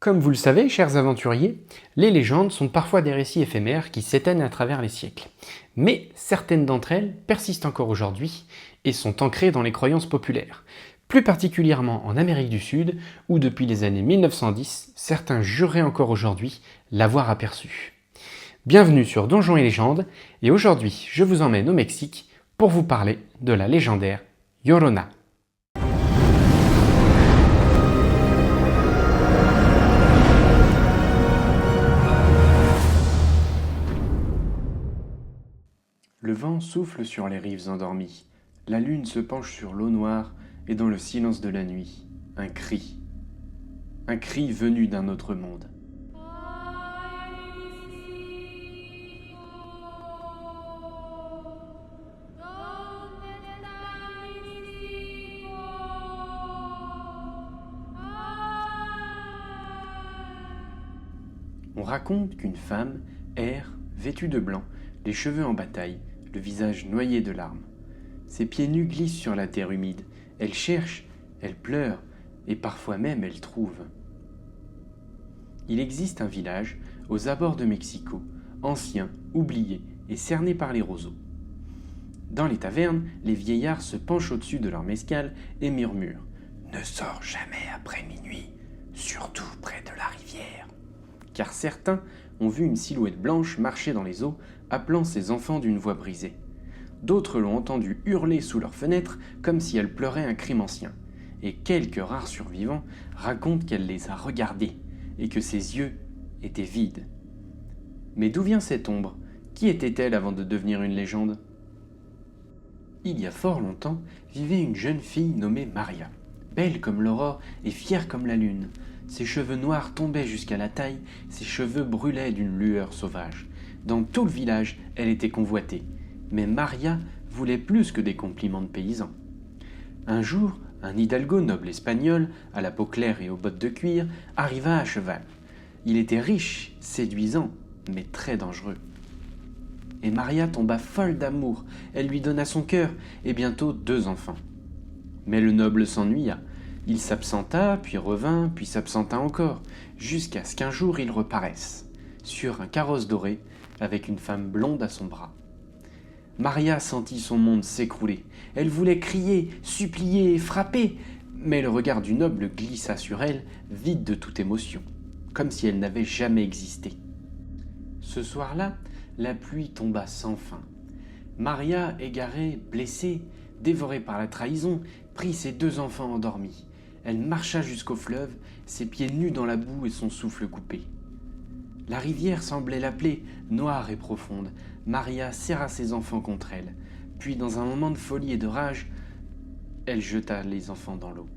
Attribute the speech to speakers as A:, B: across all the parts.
A: Comme vous le savez, chers aventuriers, les légendes sont parfois des récits éphémères qui s'éteignent à travers les siècles. Mais certaines d'entre elles persistent encore aujourd'hui et sont ancrées dans les croyances populaires, plus particulièrement en Amérique du Sud, où depuis les années 1910, certains jureraient encore aujourd'hui l'avoir aperçu. Bienvenue sur Donjons et légendes, et aujourd'hui je vous emmène au Mexique pour vous parler de la légendaire Llorona. Le vent souffle sur les rives endormies, la lune se penche sur l'eau noire et dans le silence de la nuit, un cri venu d'un autre monde. On raconte qu'une femme erre, vêtue de blanc, les cheveux en bataille, le visage noyé de larmes. Ses pieds nus glissent sur la terre humide. Elle cherche, elle pleure, et parfois même elle trouve. Il existe un village, aux abords de Mexico, ancien, oublié et cerné par les roseaux. Dans les tavernes, les vieillards se penchent au-dessus de leur mescal et murmurent « Ne sors jamais après minuit, surtout près de la rivière ». Car certains ont vu une silhouette blanche marcher dans les eaux, appelant ses enfants d'une voix brisée. D'autres l'ont entendue hurler sous leurs fenêtres comme si elle pleurait un crime ancien. Et quelques rares survivants racontent qu'elle les a regardés et que ses yeux étaient vides. Mais d'où vient cette ombre? Qui était-elle avant de devenir une légende? Il y a fort longtemps vivait une jeune fille nommée Maria, belle comme l'aurore et fière comme la lune. Ses cheveux noirs tombaient jusqu'à la taille, ses cheveux brûlaient d'une lueur sauvage. Dans tout le village, elle était convoitée. Mais Maria voulait plus que des compliments de paysans. Un jour, un hidalgo noble espagnol, à la peau claire et aux bottes de cuir, arriva à cheval. Il était riche, séduisant, mais très dangereux. Et Maria tomba folle d'amour. Elle lui donna son cœur et bientôt 2 enfants. Mais le noble s'ennuya. Il s'absenta, puis revint, puis s'absenta encore, jusqu'à ce qu'un jour il reparaisse, sur un carrosse doré, avec une femme blonde à son bras. Maria sentit son monde s'écrouler. Elle voulait crier, supplier, frapper, mais le regard du noble glissa sur elle, vide de toute émotion, comme si elle n'avait jamais existé. Ce soir-là, la pluie tomba sans fin. Maria, égarée, blessée, dévorée par la trahison, prit ses 2 enfants endormis. Elle marcha jusqu'au fleuve, ses pieds nus dans la boue et son souffle coupé. La rivière semblait l'appeler, noire et profonde. Maria serra ses enfants contre elle. Puis, dans un moment de folie et de rage, elle jeta les enfants dans l'eau.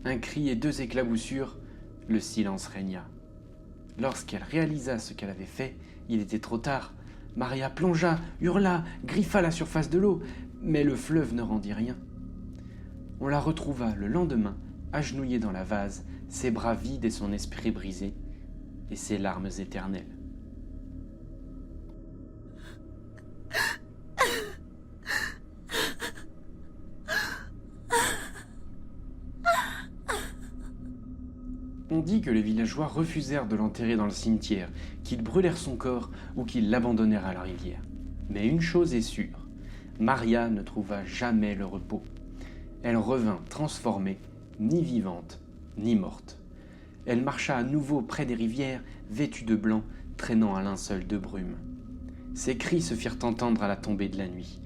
A: Un cri et 2 éclaboussures, le silence régna. Lorsqu'elle réalisa ce qu'elle avait fait, il était trop tard. Maria plongea, hurla, griffa la surface de l'eau, mais le fleuve ne rendit rien. On la retrouva le lendemain, agenouillée dans la vase, ses bras vides et son esprit brisé, et ses larmes éternelles. On dit que les villageois refusèrent de l'enterrer dans le cimetière, qu'ils brûlèrent son corps ou qu'ils l'abandonnèrent à la rivière. Mais une chose est sûre, Maria ne trouva jamais le repos. Elle revint transformée, ni vivante, ni morte. Elle marcha à nouveau près des rivières, vêtue de blanc, traînant un linceul de brume. Ses cris se firent entendre à la tombée de la nuit.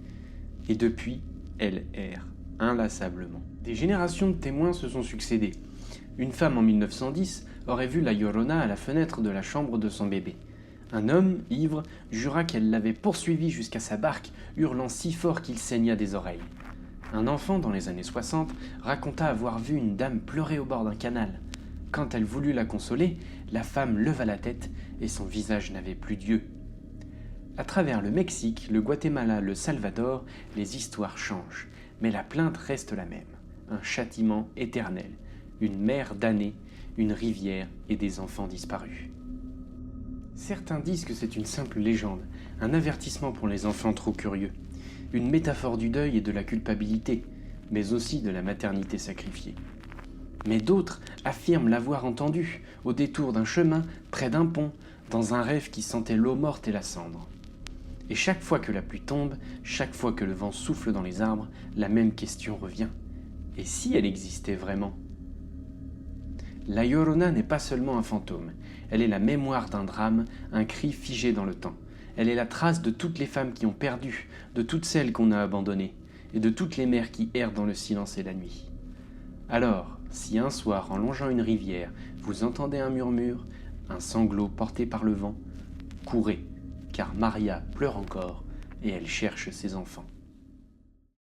A: Et depuis, elle erre, inlassablement. Des générations de témoins se sont succédés. Une femme en 1910 aurait vu la Llorona à la fenêtre de la chambre de son bébé. Un homme, ivre, jura qu'elle l'avait poursuivi jusqu'à sa barque, hurlant si fort qu'il saigna des oreilles. Un enfant, dans les années 60, raconta avoir vu une dame pleurer au bord d'un canal. Quand elle voulut la consoler, la femme leva la tête et son visage n'avait plus d'yeux. À travers le Mexique, le Guatemala, le Salvador, les histoires changent, mais la plainte reste la même. Un châtiment éternel, une mer damnée, une rivière et des enfants disparus. Certains disent que c'est une simple légende, un avertissement pour les enfants trop curieux, une métaphore du deuil et de la culpabilité, mais aussi de la maternité sacrifiée. Mais d'autres affirment l'avoir entendue au détour d'un chemin, près d'un pont, dans un rêve qui sentait l'eau morte et la cendre. Et chaque fois que la pluie tombe, chaque fois que le vent souffle dans les arbres, la même question revient. Et si elle existait vraiment ? La Llorona n'est pas seulement un fantôme, elle est la mémoire d'un drame, un cri figé dans le temps. Elle est la trace de toutes les femmes qui ont perdu, de toutes celles qu'on a abandonnées, et de toutes les mères qui errent dans le silence et la nuit. Alors, si un soir, en longeant une rivière, vous entendez un murmure, un sanglot porté par le vent, courez, car Maria pleure encore et elle cherche ses enfants.